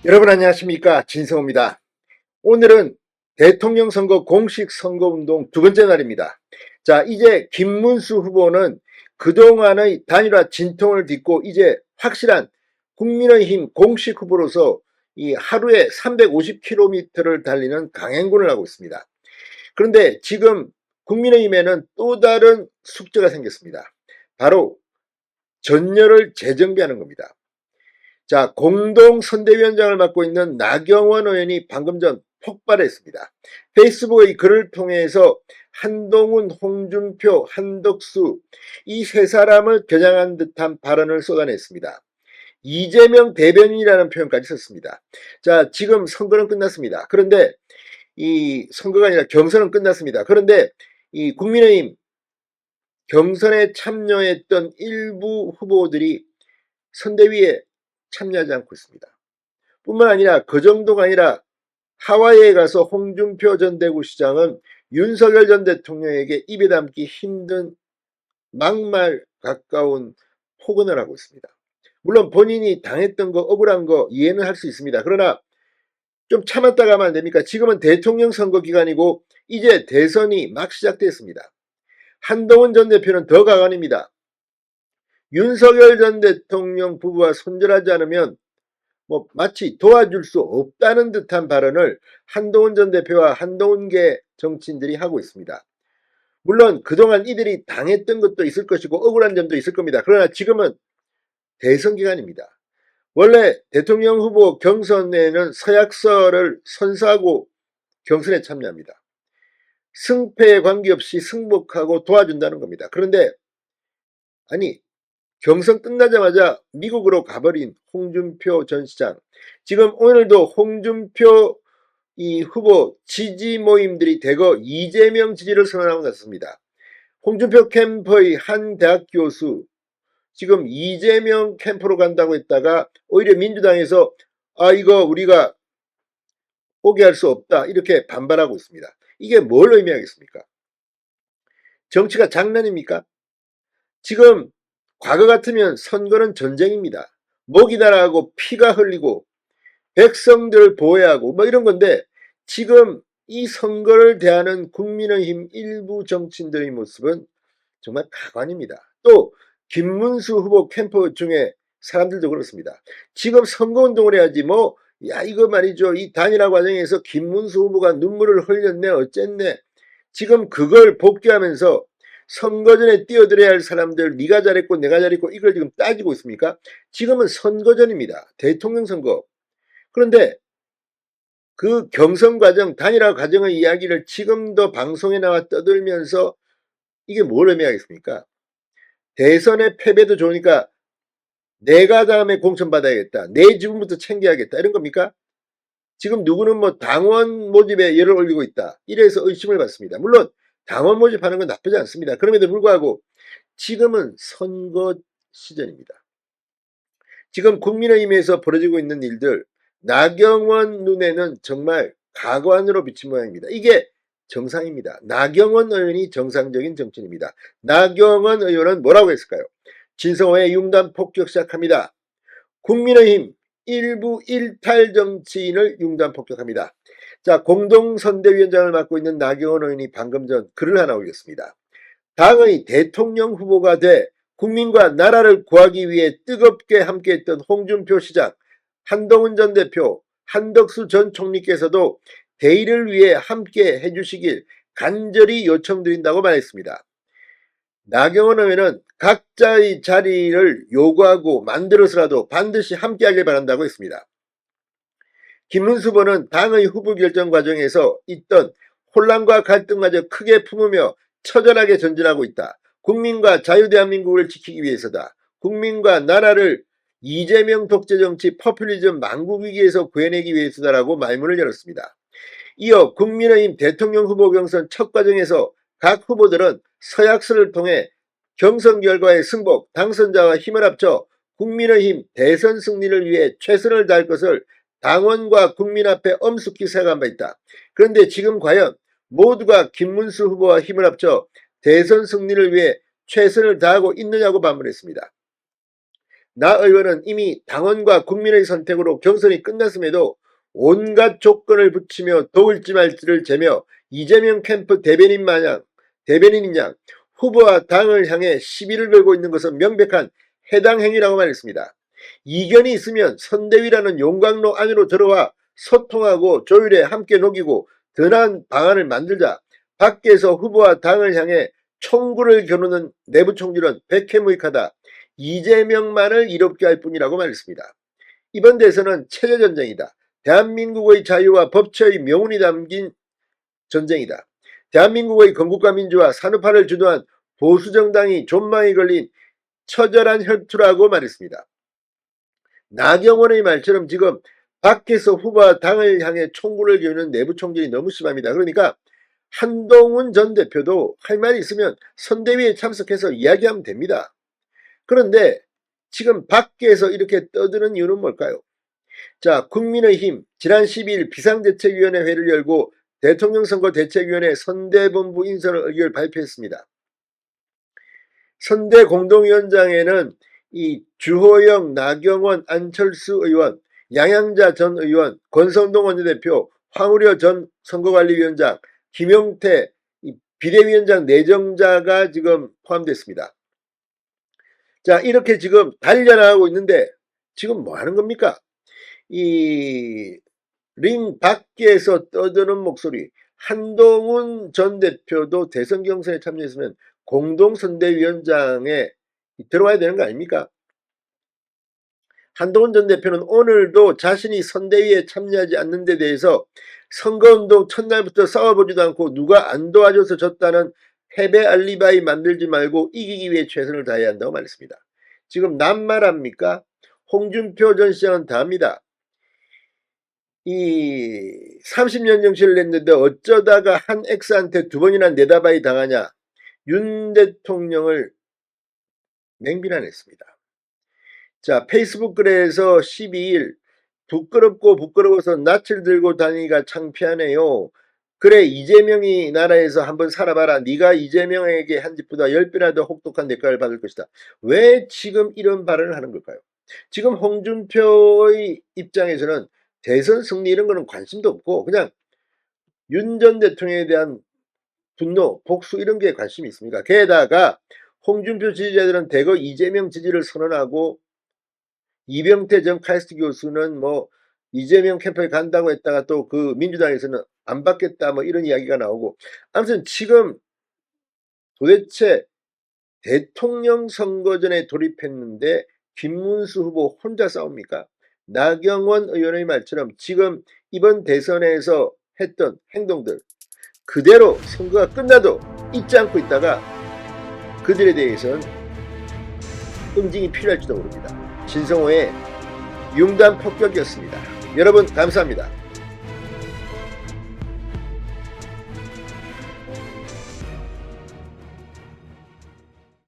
여러분 안녕하십니까, 진성호입니다. 오늘은 대통령 선거 공식 선거운동 두 번째 날입니다. 자, 이제 김문수 후보는 그동안의 단일화 진통을 딛고 이제 확실한 국민의힘 공식 후보로서 이 하루에 350km를 달리는 강행군을 하고 있습니다. 그런데 지금 국민의힘에는 또 다른 숙제가 생겼습니다. 바로 전열을 재정비하는 겁니다. 자, 공동선대위원장을 맡고 있는 나경원 의원이 방금 전 폭발했습니다. 페이스북의 글을 통해서 한동훈, 홍준표, 한덕수 이 세 사람을 겨냥한 듯한 발언을 쏟아냈습니다. 이재명 대변인이라는 표현까지 썼습니다. 자, 지금 선거는 끝났습니다. 그런데 이 선거가 아니라 경선은 끝났습니다. 그런데 이 국민의힘 경선에 참여했던 일부 후보들이 선대위에 참여하지 않고 있습니다. 뿐만 아니라 그 정도가 아니라 하와이에 가서 홍준표 전 대구시장은 윤석열 전 대통령에게 입에 담기 힘든 막말 가까운 폭언을 하고 있습니다. 물론 본인이 당했던 거 억울한 거 이해는 할 수 있습니다. 그러나 좀 참았다가 하면 안 됩니까? 지금은 대통령 선거 기간이고 이제 대선이 막 시작됐습니다. 한동훈 전 대표는 더 가관입니다. 윤석열 전 대통령 부부와 손절하지 않으면 마치 도와줄 수 없다는 듯한 발언을 한동훈 전 대표와 한동훈계 정치인들이 하고 있습니다. 물론 그동안 이들이 당했던 것도 있을 것이고 억울한 점도 있을 겁니다. 그러나 지금은 대선 기간입니다. 원래 대통령 후보 경선에는 서약서를 선사하고 경선에 참여합니다. 승패에 관계없이 승복하고 도와준다는 겁니다. 그런데 아니, 경선 끝나자마자 미국으로 가버린 홍준표 전 시장. 지금 오늘도 홍준표 이 후보 지지 모임들이 대거 이재명 지지를 선언하고 났습니다. 홍준표 캠프의 한 대학 교수 지금 이재명 캠프로 간다고 했다가 오히려 민주당에서 이거 우리가 포기할 수 없다 이렇게 반발하고 있습니다. 이게 뭘 의미하겠습니까? 정치가 장난입니까? 지금 과거 같으면 선거는 전쟁입니다. 목이 날아가고 피가 흘리고 백성들을 보호하고 이런 건데 지금 이 선거를 대하는 국민의힘 일부 정치인들의 모습은 정말 가관입니다. 또 김문수 후보 캠프 중에 사람들도 그렇습니다. 지금 선거운동을 해야지 이거 말이죠. 이 단일화 과정에서 김문수 후보가 눈물을 흘렸네 어쨌네. 지금 그걸 복귀하면서 선거 전에 뛰어들어야 할 사람들 네가 잘했고 내가 잘했고 이걸 지금 따지고 있습니까? 지금은 선거 전입니다. 대통령 선거. 그런데 그 경선 과정, 단일화 과정의 이야기를 지금도 방송에 나와 떠들면서 이게 뭘 의미하겠습니까? 대선의 패배도 좋으니까 내가 다음에 공천받아야겠다. 내 지분부터 챙겨야겠다. 이런 겁니까? 지금 누구는 당원 모집에 열을 올리고 있다. 이래서 의심을 받습니다. 물론 당원 모집하는 건 나쁘지 않습니다. 그럼에도 불구하고 지금은 선거 시즌입니다. 지금 국민의힘에서 벌어지고 있는 일들 나경원 눈에는 정말 가관으로 비친 모양입니다. 이게 정상입니다. 나경원 의원이 정상적인 정치인입니다. 나경원 의원은 뭐라고 했을까요? 진성호의 융단 폭격 시작합니다. 국민의힘 일부 일탈 정치인을 융단 폭격합니다. 자, 공동선대위원장을 맡고 있는 나경원 의원이 방금 전 글을 하나 올렸습니다. 당의 대통령 후보가 돼 국민과 나라를 구하기 위해 뜨겁게 함께했던 홍준표 시장, 한동훈 전 대표, 한덕수 전 총리께서도 대의를 위해 함께 해주시길 간절히 요청드린다고 말했습니다. 나경원 의원은 각자의 자리를 요구하고 만들어서라도 반드시 함께하길 바란다고 했습니다. 김문수 후보는 당의 후보 결정 과정에서 있던 혼란과 갈등마저 크게 품으며 처절하게 전진하고 있다. 국민과 자유대한민국을 지키기 위해서다. 국민과 나라를 이재명 독재정치 포퓰리즘 망국위기에서 구해내기 위해서다라고 말문을 열었습니다. 이어 국민의힘 대통령 후보 경선 첫 과정에서 각 후보들은 서약서를 통해 경선 결과의 승복, 당선자와 힘을 합쳐 국민의힘 대선 승리를 위해 최선을 다할 것을 당원과 국민 앞에 엄숙히 사과한 바 있다. 그런데 지금 과연 모두가 김문수 후보와 힘을 합쳐 대선 승리를 위해 최선을 다하고 있느냐고 반문했습니다. 나 의원은 이미 당원과 국민의 선택으로 경선이 끝났음에도 온갖 조건을 붙이며 도울지 말지를 재며 이재명 캠프 대변인 양 후보와 당을 향해 시비를 걸고 있는 것은 명백한 해당 행위라고 말했습니다. 이견이 있으면 선대위라는 용광로 안으로 들어와 소통하고 조율에 함께 녹이고 더 나은 방안을 만들자. 밖에서 후보와 당을 향해 총구를 겨누는 내부 총질은 백해무익하다. 이재명만을 이롭게 할 뿐이라고 말했습니다. 이번 대선은 체제전쟁이다. 대한민국의 자유와 법치의 명운이 담긴 전쟁이다. 대한민국의 건국과 민주화 산업화를 주도한 보수정당이 존망이 걸린 처절한 혈투라고 말했습니다. 나경원의 말처럼 지금 밖에서 후보와 당을 향해 총구를 겨누는 내부 총질이 너무 심합니다. 그러니까 한동훈 전 대표도 할 말이 있으면 선대위에 참석해서 이야기하면 됩니다. 그런데 지금 밖에서 이렇게 떠드는 이유는 뭘까요? 자, 국민의힘 지난 12일 비상대책위원회 회를 열고 대통령선거대책위원회 선대본부 인선을 의결 발표했습니다. 선대 공동위원장에는 이 주호영, 나경원, 안철수 의원, 양양자 전 의원, 권성동 원내대표, 황우려 전 선거관리위원장, 김용태 비대위원장 내정자가 지금 포함됐습니다. 자, 이렇게 지금 단련하고 있는데 지금 뭐 하는 겁니까? 이 링 밖에서 떠드는 목소리. 한동훈 전 대표도 대선 경선에 참여했으면 공동선대위원장에 들어와야 되는 거 아닙니까? 한동훈 전 대표는 오늘도 자신이 선대위에 참여하지 않는 데 대해서 선거운동 첫날부터 싸워보지도 않고 누가 안 도와줘서 졌다는 패배 알리바이 만들지 말고 이기기 위해 최선을 다해야 한다고 말했습니다. 지금 낱말합니까? 홍준표 전 시장은 다 합니다. 이 30년 정치를 했는데 어쩌다가 한 X한테 2번이나 내다바이 당하냐. 윤 대통령을 맹비난했습니다. 자, 페이스북 글에서 12일 부끄럽고 부끄러워서 낯을 들고 다니기가 창피하네요. 그래, 이재명이 나라에서 한번 살아봐라. 네가 이재명에게 한 짓보다 10배나 더 혹독한 대가를 받을 것이다. 왜 지금 이런 발언을 하는 걸까요? 지금 홍준표의 입장에서는 대선 승리 이런 거는 관심도 없고 그냥 윤 전 대통령에 대한 분노, 복수 이런 게 관심이 있습니다. 게다가 홍준표 지지자들은 대거 이재명 지지를 선언하고 이병태 전 카이스트 교수는 뭐 이재명 캠프에 간다고 했다가 또 그 민주당에서는 안 받겠다 뭐 이런 이야기가 나오고 아무튼 지금 도대체 대통령 선거전에 돌입했는데 김문수 후보 혼자 싸웁니까? 나경원 의원의 말처럼 지금 이번 대선에서 했던 행동들 그대로 선거가 끝나도 잊지 않고 있다가 그들에 대해서는 응징이 필요할지도 모릅니다. 진성호의 융단 폭격이었습니다. 여러분 감사합니다.